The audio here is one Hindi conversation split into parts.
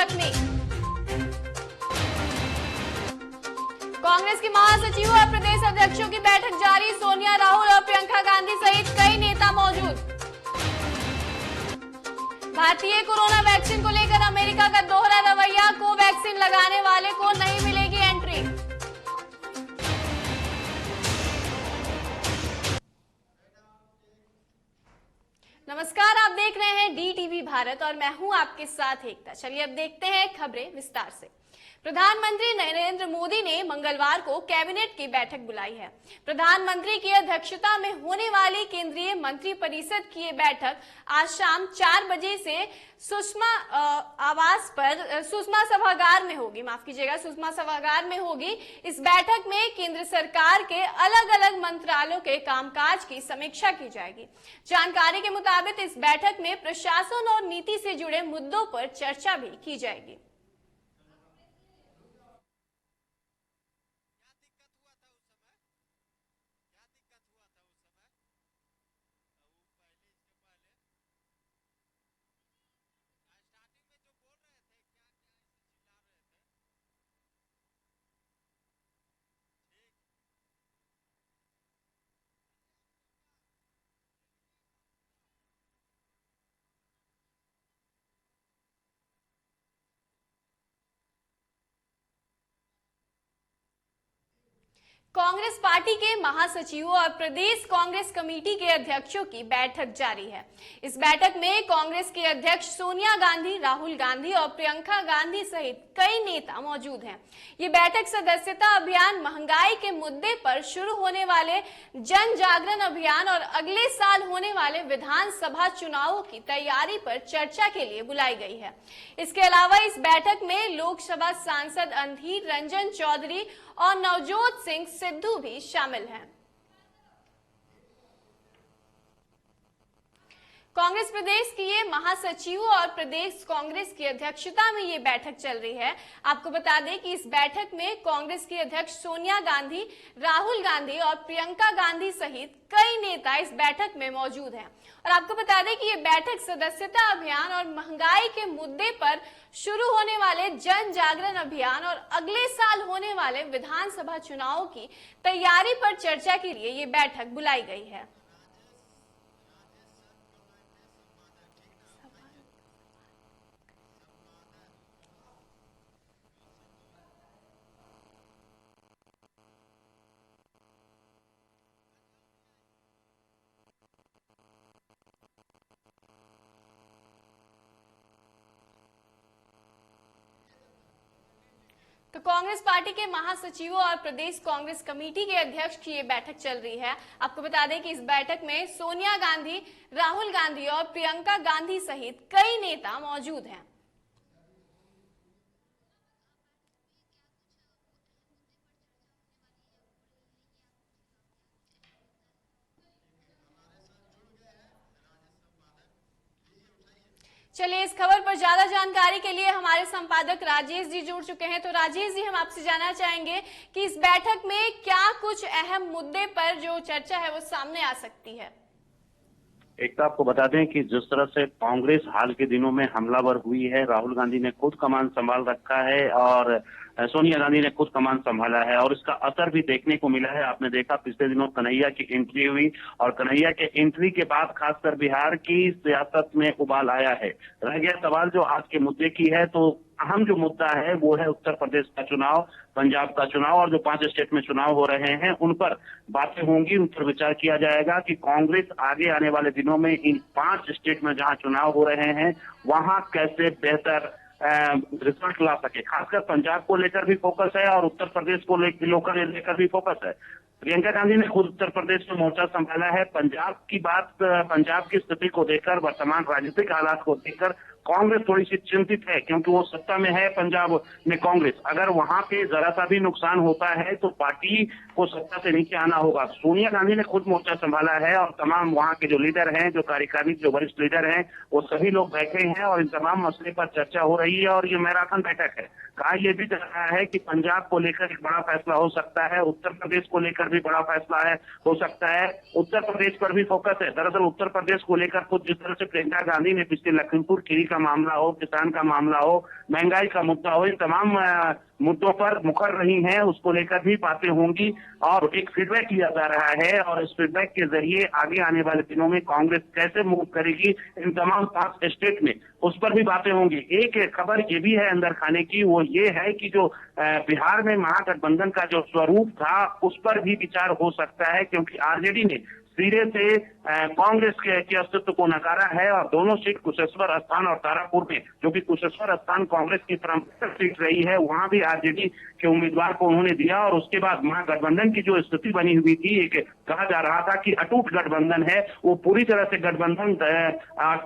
बैठक में। कांग्रेस की महासचिव और प्रदेश अध्यक्षों की बैठक जारी, सोनिया, राहुल और प्रियंका गांधी सहित कई नेता मौजूद। भारतीय कोरोना वैक्सीन को लेकर अमेरिका का दोहरा रवैया, कोवैक्सीन लगाने वाले को नहीं मिलेगी एंट्री। नमस्कार, आप देख रहे हैं DTV भारत और मैं हूं आपके साथ एकता। चलिए अब देखते हैं खबरें विस्तार से। प्रधानमंत्री नरेंद्र मोदी ने मंगलवार को कैबिनेट की बैठक बुलाई है। प्रधानमंत्री की अध्यक्षता में होने वाली केंद्रीय मंत्रिपरिषद की ये बैठक आज शाम 4 बजे से सुषमा सभागार में होगी। माफ कीजिएगा, सुषमा सभागार में होगी। इस बैठक में केंद्र सरकार के अलग अलग मंत्रालयों के कामकाज की समीक्षा की जाएगी। जानकारी के मुताबिक इस बैठक में प्रशासन और नीति से जुड़े मुद्दों पर चर्चा भी की जाएगी। कांग्रेस पार्टी के महासचिवों और प्रदेश कांग्रेस कमेटी के अध्यक्षों की बैठक जारी है। इस बैठक में कांग्रेस के अध्यक्ष सोनिया गांधी, राहुल गांधी और प्रियंका गांधी सहित कई नेता मौजूद हैं। ये बैठक सदस्यता अभियान, महंगाई के मुद्दे पर शुरू होने वाले जन जागरण अभियान और अगले साल होने वाले विधानसभा चुनावों की तैयारी पर चर्चा के लिए बुलाई गई है। इसके अलावा इस बैठक में लोकसभा सांसद अधीर रंजन चौधरी और नवजोत सिंह सिद्धू भी शामिल हैं। कांग्रेस प्रदेश की ये महासचिव और प्रदेश कांग्रेस की अध्यक्षता में ये बैठक चल रही है। आपको बता दें कि इस बैठक में कांग्रेस की अध्यक्ष सोनिया गांधी, राहुल गांधी और प्रियंका गांधी सहित कई नेता इस बैठक में मौजूद हैं। और आपको बता दें कि ये बैठक सदस्यता अभियान और महंगाई के मुद्दे पर शुरू होने वाले जन जागरण अभियान और अगले साल होने वाले विधानसभा चुनावों की तैयारी पर चर्चा के लिए ये बैठक बुलाई गई है। तो कांग्रेस पार्टी के महासचिवों और प्रदेश कांग्रेस कमेटी के अध्यक्ष की ये बैठक चल रही है। आपको बता दें कि इस बैठक में सोनिया गांधी, राहुल गांधी और प्रियंका गांधी सहित कई नेता मौजूद हैं। चलिए, इस खबर पर ज्यादा जानकारी के लिए हमारे संपादक राजेश जी जुड़ चुके हैं। तो राजेश जी, हम आपसे जानना चाहेंगे कि इस बैठक में क्या कुछ अहम मुद्दे पर जो चर्चा है वो सामने आ सकती है। एक तो आपको बता दें कि जिस तरह से कांग्रेस हाल के दिनों में हमलावर हुई है, राहुल गांधी ने खुद कमान संभाल रखा है और सोनिया गांधी ने खुद कमान संभाला है और इसका असर भी देखने को मिला है। आपने देखा पिछले दिनों कन्हैया की एंट्री हुई और कन्हैया के एंट्री के बाद खासकर बिहार की सियासत में उबाल आया है। रह गया सवाल जो आज के मुद्दे की है, तो अहम जो मुद्दा है वो है उत्तर प्रदेश का चुनाव, पंजाब का चुनाव और जो 5 स्टेट में चुनाव हो रहे हैं उन पर बातें होंगी, उन पर विचार किया जाएगा कि कांग्रेस आगे आने वाले दिनों में इन 5 स्टेट में जहां चुनाव हो रहे हैं वहां कैसे बेहतर रिजल्ट ला सके। खासकर पंजाब को लेकर भी फोकस है और उत्तर प्रदेश को लेकर भी फोकस है। प्रियंका गांधी ने खुद उत्तर प्रदेश में मोर्चा संभाला है। पंजाब की स्थिति को देखकर, वर्तमान राजनीतिक हालात को देखकर कांग्रेस थोड़ी सी चिंतित है क्योंकि वो सत्ता में है पंजाब में कांग्रेस। अगर वहां पे जरा सा भी नुकसान होता है तो पार्टी को सत्ता से नीचे आना होगा। सोनिया गांधी ने खुद मोर्चा संभाला है और तमाम वहां के जो लीडर हैं, जो कार्यकारिणी, जो वरिष्ठ लीडर हैं, वो सभी लोग बैठे हैं और इन तमाम मसले पर चर्चा हो रही है और ये मैराथन बैठक है। कहा यह भी जा रहा है कि पंजाब को लेकर एक बड़ा फैसला हो सकता है, उत्तर प्रदेश को लेकर भी बड़ा फैसला हो सकता है। उत्तर प्रदेश पर भी फोकस है। दरअसल उत्तर प्रदेश को लेकर खुद जिस तरह से प्रियंका गांधी ने पिछले लखीमपुर खीरी का मामला हो, किसान का मामला हो, महंगाई का मुद्दा हो, इन तमाम मुद्दों पर मुखर रही हैं, उसको लेकर भी बातें होंगी और एक फीडबैक लिया जा रहा है और इस फीडबैक के जरिए आगे आने वाले दिनों में कांग्रेस कैसे मूव करेगी इन तमाम 5 स्टेट में, उस पर भी बातें होंगी। एक खबर ये भी है अंदर खाने की, वो ये है कि जो बिहार में महागठबंधन का जो स्वरूप था उस पर भी विचार हो सकता है, क्योंकि आरजेडी ने सिरे से कांग्रेस के अस्तित्व को नकारा है और दोनों सीट कुशेश्वर स्थान और तारापुर में, जो कि कुशेश्वर स्थान कांग्रेस की परंपरागत सीट रही है, वहां भी आरजेडी के उम्मीदवार को उन्होंने दिया और उसके बाद महागठबंधन की जो स्थिति बनी हुई थी, एक कहा जा रहा था कि अटूट गठबंधन है, वो पूरी तरह से गठबंधन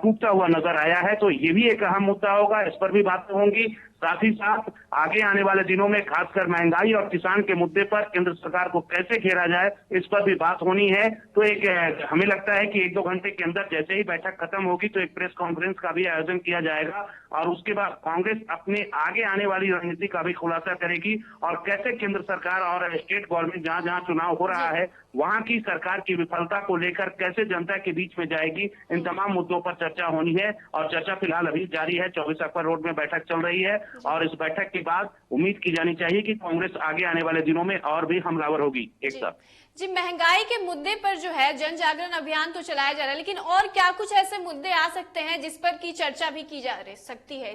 टूटता हुआ नजर आया है। तो ये भी एक अहम मुद्दा होगा, इस पर भी बातें होंगी। साथ ही साथ आगे आने वाले दिनों में खासकर महंगाई और किसान के मुद्दे पर केंद्र सरकार को कैसे घेरा जाए, इस पर भी बात होनी है। तो एक हमें लगता है कि 1-2 घंटे के अंदर जैसे ही बैठक खत्म होगी तो एक प्रेस कॉन्फ्रेंस का भी आयोजन किया जाएगा और उसके बाद कांग्रेस अपने आगे आने वाली रणनीति का भी खुलासा करेगी और कैसे केंद्र सरकार और स्टेट गवर्नमेंट जहां जहां चुनाव हो रहा है वहां की सरकार की विफलता को लेकर कैसे जनता के बीच में जाएगी, इन तमाम मुद्दों पर चर्चा होनी है और चर्चा फिलहाल अभी जारी है। 24 अक्बर रोड में बैठक चल रही है और इस बैठक के बाद उम्मीद की जानी चाहिए कि कांग्रेस आगे आने वाले दिनों में और भी हमलावर होगी। एक साथ जी, महंगाई के मुद्दे पर जो है जन जागरण अभियान तो चलाया जा रहा है, लेकिन और क्या कुछ ऐसे मुद्दे आ सकते हैं जिस पर की चर्चा भी की जा सकती है?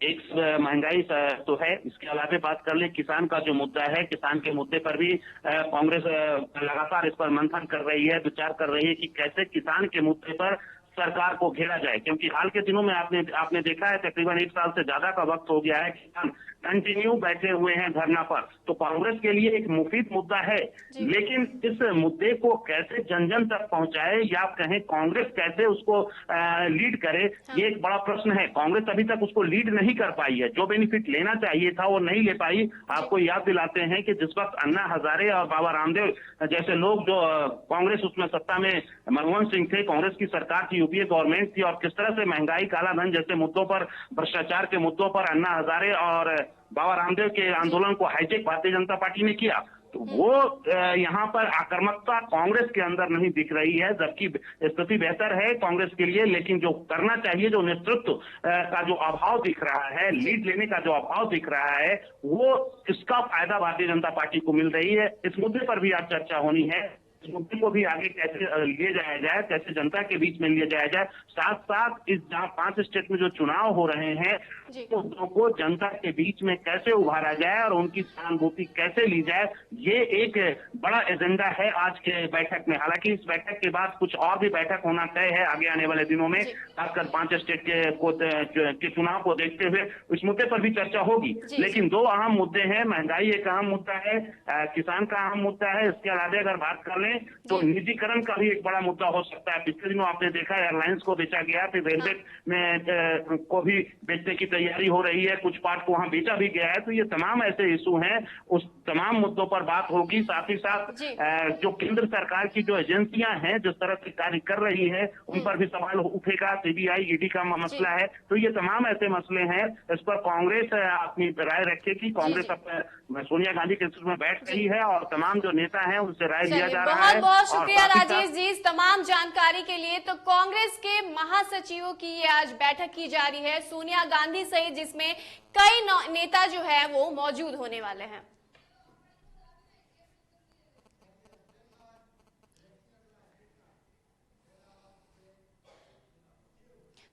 एक महंगाई तो है, इसके अलावा बात कर ले किसान का जो मुद्दा है, किसान के मुद्दे पर भी कांग्रेस लगातार इस पर मंथन कर रही है, विचार कर रही है कि कैसे किसान के मुद्दे पर सरकार को घेरा जाए, क्योंकि हाल के दिनों में आपने देखा है तकरीबन 1 साल से ज्यादा का वक्त हो गया है किसान कंटिन्यू बैठे हुए हैं धरना पर। तो कांग्रेस के लिए एक मुफीद मुद्दा है, लेकिन इस मुद्दे को कैसे जन जन तक पहुंचाए या कहें कांग्रेस कैसे उसको लीड करे, ये एक बड़ा प्रश्न है। कांग्रेस अभी तक उसको लीड नहीं कर पाई है, जो बेनिफिट लेना चाहिए था वो नहीं ले पाई। आपको याद दिलाते हैं कि जिस वक्त अन्ना हजारे और बाबा रामदेव जैसे लोग जो कांग्रेस उसमें सत्ता में मनमोहन सिंह थे, कांग्रेस की सरकार थी, यूपीए गवर्नमेंट थी और किस तरह से महंगाई, काला धन जैसे मुद्दों पर, भ्रष्टाचार के मुद्दों पर अन्ना हजारे और बाबा रामदेव के आंदोलन को हाईटेक भारतीय जनता पार्टी ने किया, तो वो यहाँ पर आक्रामकता कांग्रेस के अंदर नहीं दिख रही है, जबकि स्थिति बेहतर है कांग्रेस के लिए, लेकिन जो करना चाहिए, जो नेतृत्व का जो अभाव दिख रहा है, लीड लेने का जो अभाव दिख रहा है, वो इसका फायदा भारतीय जनता पार्टी को मिल रही है। इस मुद्दे पर भी आज चर्चा होनी है, इस मुद्दे को भी आगे कैसे लिए जाया जाए, कैसे जनता के बीच में लिए जाया जाए। साथ साथ इस जहाँ 5 स्टेट में जो चुनाव हो रहे हैं मुद्दों को जनता के बीच में कैसे उभारा जाए और उनकी सहानुभूति कैसे ली जाए, ये एक बड़ा एजेंडा है आज के बैठक में। हालांकि इस बैठक के बाद कुछ और भी बैठक होना तय है आगे आने वाले दिनों में, खासकर 5 स्टेट के चुनाव को देखते हुए इस मुद्दे पर भी चर्चा होगी। लेकिन 2 अहम मुद्दे हैं, महंगाई एक अहम मुद्दा है, किसान का अहम मुद्दा है। इसके अलावा अगर बात कर लें तो निजीकरण का भी एक बड़ा मुद्दा हो सकता है। पिछले दिनों आपने देखा एयरलाइंस को बेचा गया, फिर रेलवे में को भी बेचने की तैयारी हो रही है, कुछ पार्ट को वहां बेचा भी गया है। तो ये तमाम ऐसे इशू हैं, उस तमाम मुद्दों पर बात होगी। साथ ही साथ जो केंद्र सरकार की जो एजेंसियां हैं जिस तरह से कार्य कर रही है उन पर भी सवाल उठेगा, सीबीआई ईडी का मसला है। तो ये तमाम ऐसे मसले हैं, इस पर कांग्रेस अपनी राय रखेगी। कांग्रेस सोनिया गांधी के नेतृत्व में बैठ रही है और तमाम जो नेता हैं उनसे राय लिया जा रहा है। बहुत बहुत शुक्रिया राजेश जी इस तमाम जानकारी के लिए। तो कांग्रेस के महासचिवों की ये आज बैठक की जा रही है सोनिया गांधी सहित, जिसमें कई नेता जो है वो मौजूद होने वाले हैं।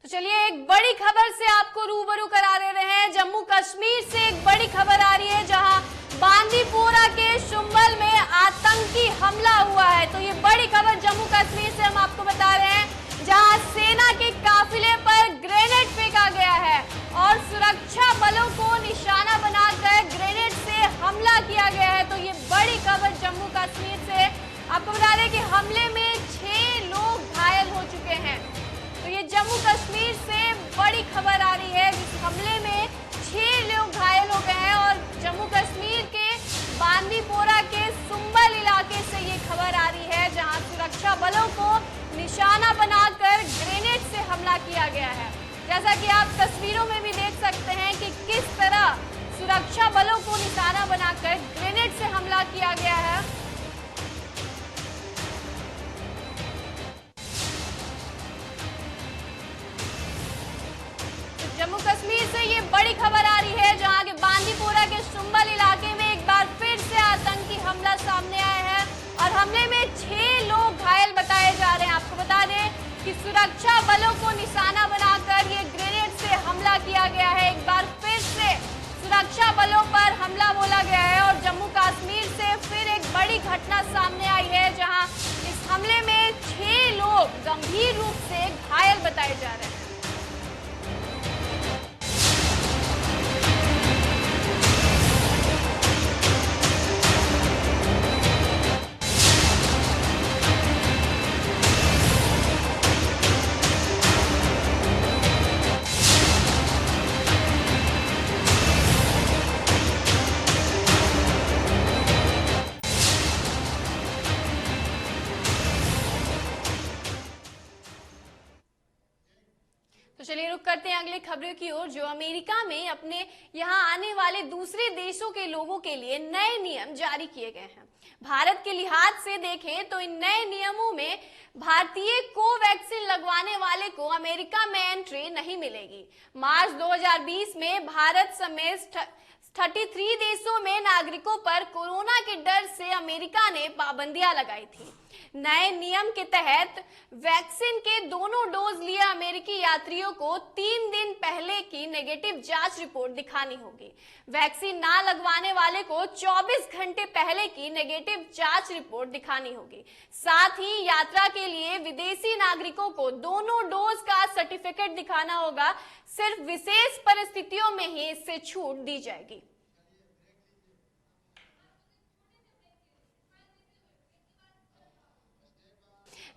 तो चलिए एक बड़ी खबर से आपको रूबरू करा दे रहे हैं। जम्मू कश्मीर से एक बड़ी खबर आ रही है, जहां बांदीपोरा के शुंबल में आतंकी हमला हुआ है। तो ये बड़ी खबर जम्मू कश्मीर से हम आपको बता रहे हैं, जहां सेना के काफिले पर ग्रेनेड फेंका गया है और सुरक्षा बलों को निशाना बनाकर ग्रेनेड से हमला किया गया है। तो ये बड़ी खबर जम्मू कश्मीर से आपको बता दें कि हमले में 6 लोग घायल हो चुके हैं। तो ये जम्मू कश्मीर से बड़ी खबर आ रही है, जिस हमले में 6 लोग घायल हो गए हैं और जम्मू कश्मीर के बांदीपोरा के सुंबल इलाके से ये खबर आ रही है, जहां सुरक्षा बलों को निशाना बनाकर ग्रेनेड से हमला किया गया है। जैसा कि आप तस्वीरों में भी देख सकते हैं कि किस तरह सुरक्षा बलों को निशाना बनाकर ग्रेनेड से हमला किया गया है। जम्मू कश्मीर से ये बड़ी खबर आ रही है, जहां के बांदीपोरा के सुंबल इलाके में एक बार फिर से आतंकी हमला सामने आया है और हमले में 6 लोग घायल बताए जा रहे हैं। आपको बता दें कि सुरक्षा बलों को निशाना बनाकर ये ग्रेनेड से हमला किया गया है। एक बार फिर से सुरक्षा बलों पर हमला बोला गया है और जम्मू कश्मीर से फिर एक बड़ी घटना सामने आई है, जहां इस हमले में 6 लोग गंभीर रूप से घायल बताए जा रहे हैं। तो चलिए रुक करते हैं अगली खबरों की ओर, जो अमेरिका में अपने यहां आने वाले दूसरे देशों के लोगों के लिए नए नियम जारी किए गए हैं। भारत के लिहाज से देखें तो इन नए नियमों में भारतीय कोवैक्सीन लगवाने वाले को अमेरिका में एंट्री नहीं मिलेगी। मार्च 2020 में भारत समेत 33 देशों में नागरिकों पर कोरोना के डर से अमेरिका ने पाबंदियां लगाई थी। नए नियम के तहत वैक्सीन के दोनों डोज लिए अमेरिकी यात्रियों को 3 दिन पहले की नेगेटिव जांच रिपोर्ट दिखानी होगी। वैक्सीन ना लगवाने वाले को 24 घंटे पहले की नेगेटिव जांच रिपोर्ट दिखानी होगी। साथ ही यात्रा के लिए विदेशी नागरिकों को दोनों डोज का सर्टिफिकेट दिखाना होगा। सिर्फ विशेष परिस्थितियों में ही इससे छूट दी जाएगी।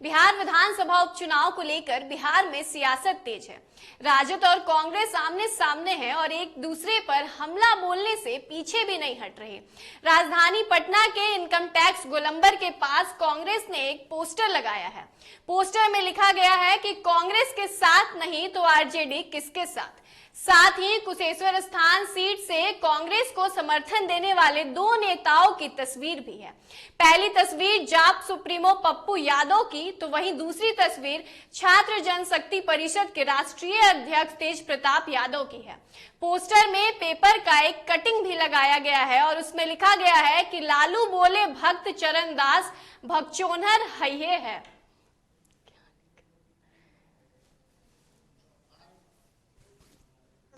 बिहार विधानसभा उपचुनाव को लेकर बिहार में सियासत तेज है। राजद और कांग्रेस आमने सामने हैं और एक दूसरे पर हमला बोलने से पीछे भी नहीं हट रहे। राजधानी पटना के इनकम टैक्स गोलंबर के पास कांग्रेस ने एक पोस्टर लगाया है। पोस्टर में लिखा गया है कि कांग्रेस के साथ नहीं तो आरजेडी किसके साथ। साथ ही कुशेश्वर स्थान सीट से कांग्रेस को समर्थन देने वाले 2 नेताओं की तस्वीर भी है। पहली तस्वीर जाप सुप्रीमो पप्पू यादव की, तो वहीं दूसरी तस्वीर छात्र जनशक्ति परिषद के राष्ट्रीय अध्यक्ष तेज प्रताप यादव की है। पोस्टर में पेपर का एक कटिंग भी लगाया गया है और उसमें लिखा गया है कि लालू बोले भक्त चरण दास भगचोनहर हइये है।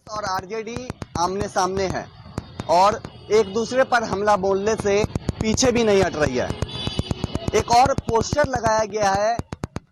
और आरजेडी आमने सामने है और एक दूसरे पर हमला बोलने से पीछे भी नहीं हट रही है। एक और पोस्टर लगाया गया है,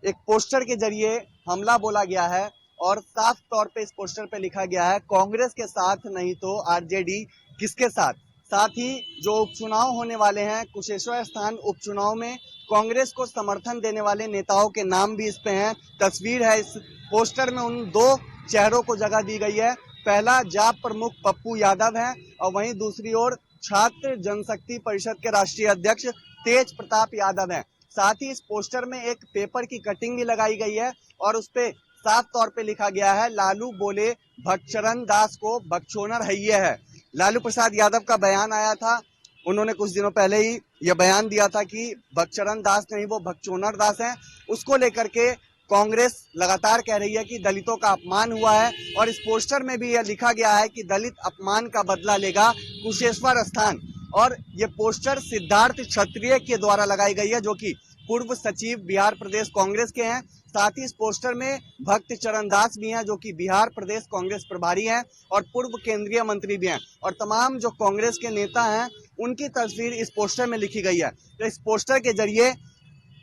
एक पोस्टर के जरिए हमला बोला गया है और साफ तौर पे इस पोस्टर पे लिखा गया है कांग्रेस के साथ नहीं तो आरजेडी किसके साथ। साथ ही जो उपचुनाव होने वाले हैं कुशेश्वर स्थान उपचुनाव में कांग्रेस को समर्थन देने वाले नेताओं के नाम भी इस पे हैं। तस्वीर है इस पोस्टर में, उन 2 चेहरों को जगह दी गई है। पहला जाप प्रमुख पप्पू यादव है और वहीं दूसरी ओर छात्र जनशक्ति परिषद के राष्ट्रीय अध्यक्ष तेज प्रताप यादव हैं। साथ ही इस पोस्टर में एक पेपर की कटिंग भी लगाई गई है और उस पे साफ तौर पे लिखा गया है लालू बोले भगचरण दास को भगचोनर हइये है। लालू प्रसाद यादव का बयान आया था, उन्होंने कुछ दिनों पहले ही यह बयान दिया था कि भगचरण दास नहीं वो भगचोनर दास हैं। उसको लेकर के कांग्रेस लगातार कह रही है कि दलितों का अपमान हुआ है और इस पोस्टर में भी यह लिखा गया है कि दलित अपमान का बदला लेगा कुशेश्वर स्थान। और ये पोस्टर सिद्धार्थ क्षत्रिय के द्वारा लगाई गई है, जो कि पूर्व सचिव बिहार प्रदेश कांग्रेस के हैं। साथ ही इस पोस्टर में भक्त चरण दास भी हैं, जो कि बिहार प्रदेश कांग्रेस प्रभारी हैं और पूर्व केंद्रीय मंत्री भी हैं, और तमाम जो कांग्रेस के नेता हैं उनकी तस्वीर इस पोस्टर में लिखी गई है। तो इस पोस्टर के जरिए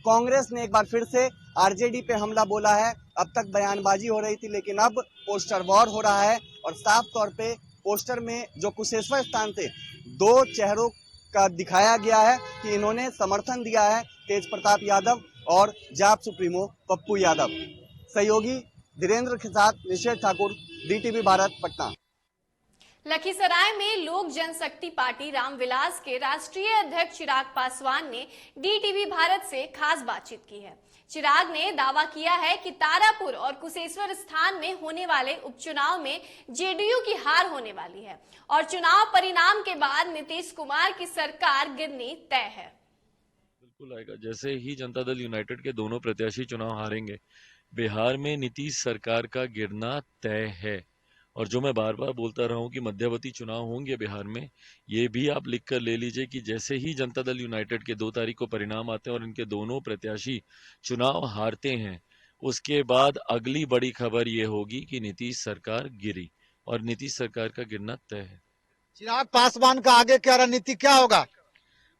कांग्रेस ने एक बार फिर से आरजेडी पे हमला बोला है। अब तक बयानबाजी हो रही थी, लेकिन अब पोस्टर वॉर हो रहा है और साफ तौर पे पोस्टर में जो कुशेश्वर स्थान से 2 चेहरों का दिखाया गया है कि इन्होंने समर्थन दिया है तेज प्रताप यादव और जाप सुप्रीमो पप्पू यादव। सहयोगी धीरेन्द्र के साथ निषेध ठाकुर, DTV भारत, पटना। लखीसराय में लोक जनशक्ति पार्टी रामविलास के राष्ट्रीय अध्यक्ष चिराग पासवान ने DTV भारत से खास बातचीत की है। चिराग ने दावा किया है कि तारापुर और कुशेश्वर स्थान में होने वाले उपचुनाव में जेडीयू की हार होने वाली है और चुनाव परिणाम के बाद नीतीश कुमार की सरकार गिरनी तय है। बिल्कुल आएगा। जैसे ही जनता दल यूनाइटेड के दोनों प्रत्याशी चुनाव हारेंगे, बिहार में नीतीश सरकार का गिरना तय है। और जो मैं बार बार बोलता रहा हूं कि मध्यावधि चुनाव होंगे बिहार में, ये भी आप लिख कर ले लीजिए कि जैसे ही जनता दल यूनाइटेड के 2 तारीख को परिणाम आते हैं और इनके दोनों प्रत्याशी चुनाव हारते हैं, उसके बाद अगली बड़ी खबर ये होगी कि नीतीश सरकार गिरी और नीतीश सरकार का गिरना तय है। चिराग पासवान का आगे क्या रणनीति क्या होगा?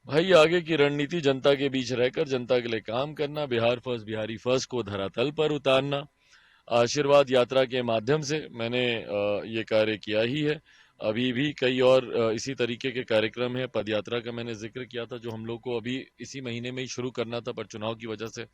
भाई आगे की रणनीति जनता के बीच रहकर जनता के लिए काम करना, बिहार फर्स्ट बिहारी फर्स्ट को धरातल पर उतारना। आशीर्वाद यात्रा के माध्यम से मैंने ये कार्य किया ही है। अभी भी कई और इसी तरीके के कार्यक्रम है। पद यात्रा का मैंने जिक्र किया था, जो हम लोग को अभी इसी महीने में ही शुरू करना था, पर चुनाव की वजह से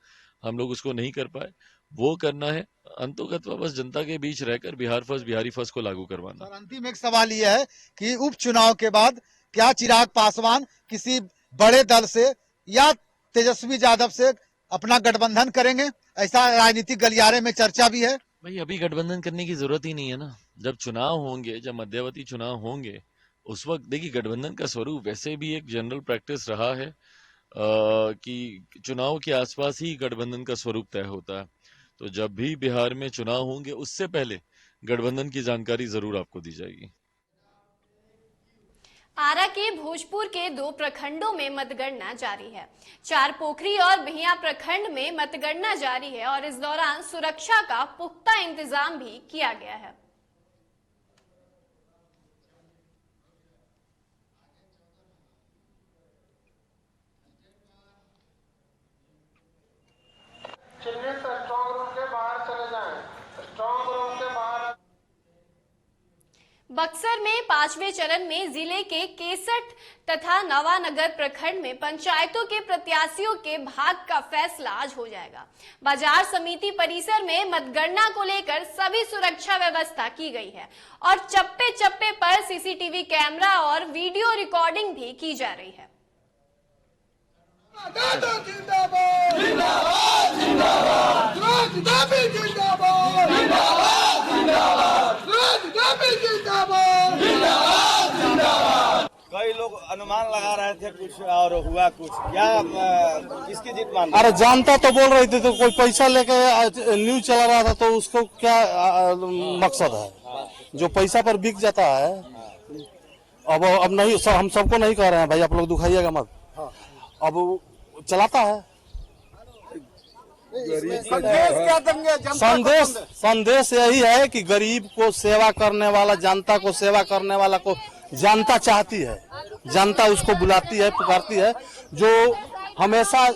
हम लोग उसको नहीं कर पाए। वो करना है। अंतोगत्वा बस जनता के बीच रहकर बिहार फर्स्ट बिहारी फर्स्ट को लागू करवाना। सर, अंतिम एक सवाल यह है कि उपचुनाव के बाद क्या चिराग पासवान किसी बड़े दल से या तेजस्वी यादव से अपना गठबंधन करेंगे? ऐसा राजनीतिक गलियारे में चर्चा भी है। भाई अभी गठबंधन करने की जरूरत ही नहीं है ना। जब चुनाव होंगे, जब मध्यावधि चुनाव होंगे, उस वक्त देखिए गठबंधन का स्वरूप वैसे भी एक जनरल प्रैक्टिस रहा है कि चुनाव के आसपास ही गठबंधन का स्वरूप तय होता है। तो जब भी बिहार में चुनाव होंगे, उससे पहले गठबंधन की जानकारी जरूर आपको दी जाएगी। आरा के भोजपुर के 2 प्रखंडों में मतगणना जारी है। चारपोखरी और बिहिया प्रखंड में मतगणना जारी है और इस दौरान सुरक्षा का पुख्ता इंतजाम भी किया गया है। चिन्हित स्ट्रांग रूम के बाहर चले जाएं। स्ट्रांग रूम के बाहर। बक्सर में 5वें चरण में जिले के केसठ तथा नवानगर प्रखंड में पंचायतों के प्रत्याशियों के भाग्य का फैसला आज हो जाएगा। बाजार समिति परिसर में मतगणना को लेकर सभी सुरक्षा व्यवस्था की गई है और चप्पे चप्पे पर सीसीटीवी कैमरा और वीडियो रिकॉर्डिंग भी की जा रही है। कई लोग अनुमान लगा रहे थे कुछ और हुआ कुछ। क्या किसकी जीत मान? अरे जानता तो बोल रही थी, तो कोई पैसा लेके न्यूज चला रहा था, तो उसको क्या मकसद है? जो पैसा पर बिक जाता है। अब नहीं, हम सबको नहीं कह रहे हैं भाई, आप लोग दुखाइएगा मत। अब चलाता है संदेश यही है कि गरीब को सेवा करने वाला, जनता को सेवा करने वाला को जनता चाहती है, जनता उसको बुलाती है, पुकारती है, जो हमेशा।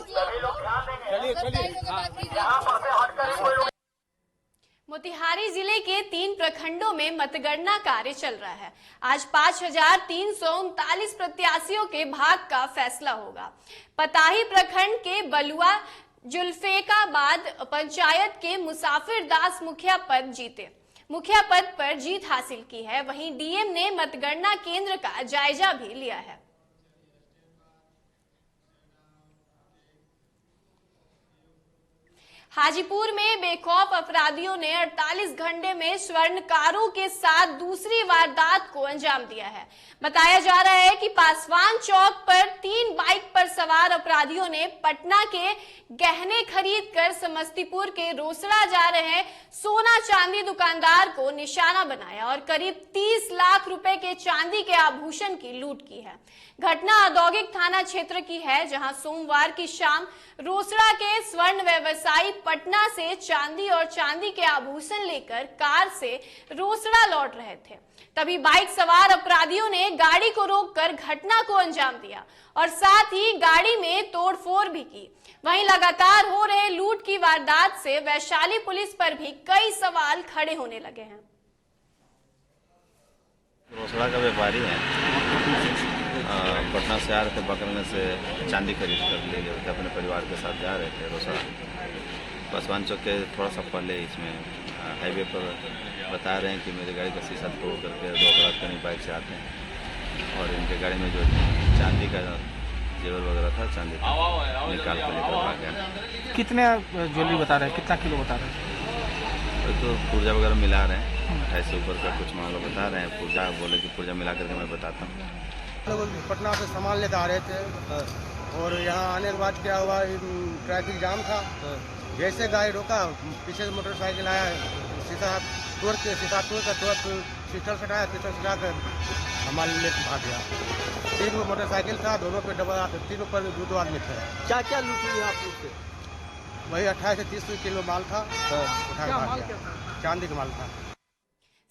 मोतिहारी जिले के 3 प्रखंडों में मतगणना कार्य चल रहा है। आज 5339 प्रत्याशियों के भाग्य का फैसला होगा। पताही प्रखंड के बलुआ जुल्फेकाबाद पंचायत के मुसाफिर दास मुखिया पद पर जीत हासिल की है। वहीं डीएम ने मतगणना केंद्र का जायजा भी लिया है। हाजीपुर में बेखौफ अपराधियों ने 48 घंटे में स्वर्णकारों के साथ दूसरी वारदात को अंजाम दिया है। बताया जा रहा है कि पासवान चौक पर 3 बाइक पर सवार अपराधियों ने पटना के गहने खरीद कर समस्तीपुर के रोसड़ा जा रहे सोना चांदी दुकानदार को निशाना बनाया और करीब 30 लाख रुपए के चांदी के आभूषण की लूट की है। घटना औद्योगिक थाना क्षेत्र की है, जहां सोमवार की शाम रोसड़ा के स्वर्ण व्यवसायी पटना से चांदी और चांदी के आभूषण लेकर कार से रोसड़ा लौट रहे थे। तभी बाइक सवार अपराधियों ने गाड़ी को रोककर घटना को अंजाम दिया और साथ ही गाड़ी में तोड़फोड़ भी की। वहीं लगातार हो रहे लूट की वारदात से वैशाली पुलिस पर भी कई सवाल खड़े होने लगे हैं। रोसड़ा का व्यापारी है, पटना से आ रहे थे, बकरने से चांदी खरीद कर ले गए थे, अपने परिवार के साथ जा रहे थे रोसड़ा। पासवान चौक के थोड़ा सा पहले इसमें हाईवे पर बता रहे हैं कि मेरी गाड़ी का शीशा तोड़ करके 2 अपराध करने बाइक से आते हैं और इनके गाड़ी में जो चांदी का जेवर वगैरह था, चांदी का निकाल कर लेकर भाग गया। कितने ज्वेलरी बता रहे हैं, कितना किलो बता रहे हैं? तो पुर्जा वगैरह मिला रहे हैं, 28 से ऊपर का कुछ मामला बता रहे हैं। पुर्जा बोले कि पुर्जा मिला करके मैं बताता हूँ। लोग पटना से सामान लेकर आ रहे थे और यहाँ आने के बाद क्या हुआ, ट्रैफिक जाम था। जैसे गाड़ी रोका, पीछे से मोटरसाइकिल आया, शीशा तोड़ कर तुरंत सिस्टर सटाया, सिस्टर सटा कर सामान लेकर भाग गया। 3 गो मोटरसाइकिल था, दोनों पे डबल, तीनों पर 2 आदमी थे। क्या क्या लूट हुई आप लोग से? वही 28 से 30 किलो माल था, उठा के भाग गया। चांदी का माल था।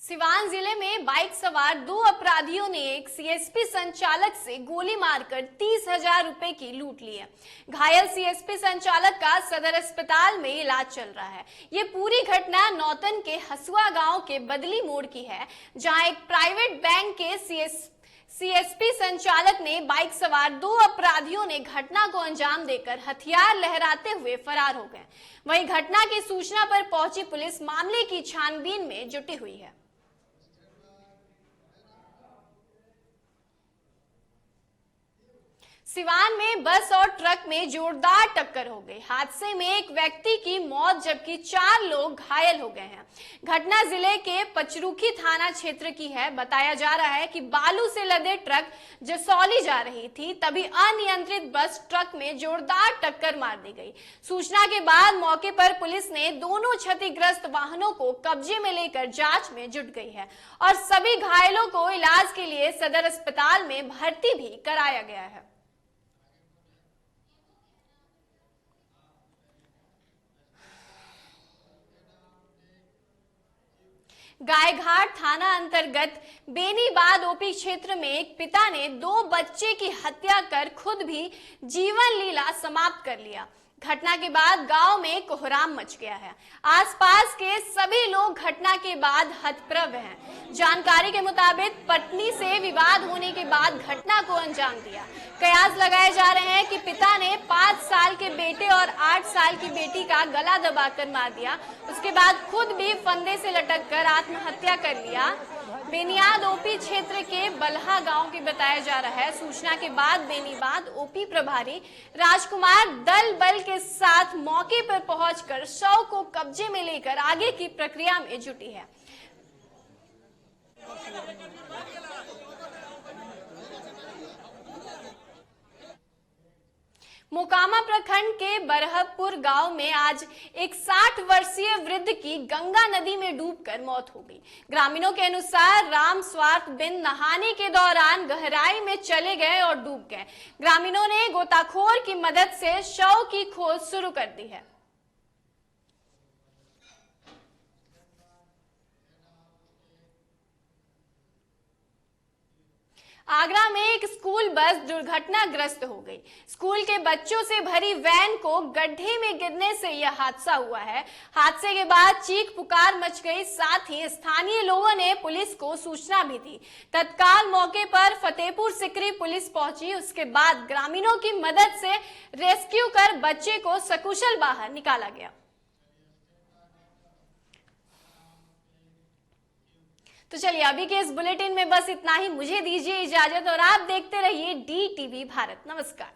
सिवान जिले में बाइक सवार 2 अपराधियों ने एक सीएसपी संचालक से गोली मारकर 30,000 रुपए की लूट ली है। घायल सीएसपी संचालक का सदर अस्पताल में इलाज चल रहा है। ये पूरी घटना नौतन के हसुआ गांव के बदली मोड़ की है, जहां एक प्राइवेट बैंक के सीएसपी संचालक ने बाइक सवार 2 अपराधियों ने घटना को अंजाम देकर हथियार लहराते हुए फरार हो गए। वहीं घटना की सूचना पर पहुंची पुलिस मामले की छानबीन में जुटी हुई है। सिवान में बस और ट्रक में जोरदार टक्कर हो गई। हादसे में एक व्यक्ति की मौत जबकि 4 लोग घायल हो गए हैं। घटना जिले के पचरुखी थाना क्षेत्र की है। बताया जा रहा है कि बालू से लदे ट्रक जसौली जा रही थी, तभी अनियंत्रित बस ट्रक में जोरदार टक्कर मार दी गई। सूचना के बाद मौके पर पुलिस ने दोनों क्षतिग्रस्त वाहनों को कब्जे में लेकर जांच में जुट गई है और सभी घायलों को इलाज के लिए सदर अस्पताल में भर्ती भी कराया गया है। गायघाट थाना अंतर्गत बेनीबाद ओपी क्षेत्र में एक पिता ने 2 बच्चे की हत्या कर खुद भी जीवन लीला समाप्त कर लिया। घटना के बाद गांव में कोहराम मच गया है। आसपास के सभी लोग घटना के बाद हतप्रभ हैं। जानकारी के मुताबिक पत्नी से विवाद होने के बाद घटना को अंजाम दिया। कयास लगाए जा रहे हैं कि पिता ने 5 साल के बेटे और 8 साल की बेटी का गला दबाकर मार दिया। उसके बाद खुद भी फंदे से लटक कर आत्महत्या कर लिया। बेनियाद ओपी क्षेत्र के बल्हा गांव की बताया जा रहा है। सूचना के बाद बेनीबाद ओपी प्रभारी राजकुमार दल बल के साथ मौके पर पहुंचकर शव को कब्जे में लेकर आगे की प्रक्रिया में जुटी है। मोकामा प्रखंड के बरहपुर गांव में आज एक 60 वर्षीय वृद्ध की गंगा नदी में डूबकर मौत हो गई। ग्रामीणों के अनुसार राम स्वार्थ बिन नहाने के दौरान गहराई में चले गए और डूब गए। ग्रामीणों ने गोताखोर की मदद से शव की खोज शुरू कर दी है। आगरा में एक स्कूल बस दुर्घटनाग्रस्त हो गई। स्कूल के बच्चों से भरी वैन को गड्ढे में गिरने से यह हादसा हुआ है। हादसे के बाद चीख पुकार मच गई। साथ ही स्थानीय लोगों ने पुलिस को सूचना भी दी। तत्काल मौके पर फतेहपुर सिकरी पुलिस पहुंची। उसके बाद ग्रामीणों की मदद से रेस्क्यू कर बच्चे को सकुशल बाहर निकाला गया। तो चलिए अभी के इस बुलेटिन में बस इतना ही। मुझे दीजिए इजाजत और आप देखते रहिए DTV भारत। नमस्कार।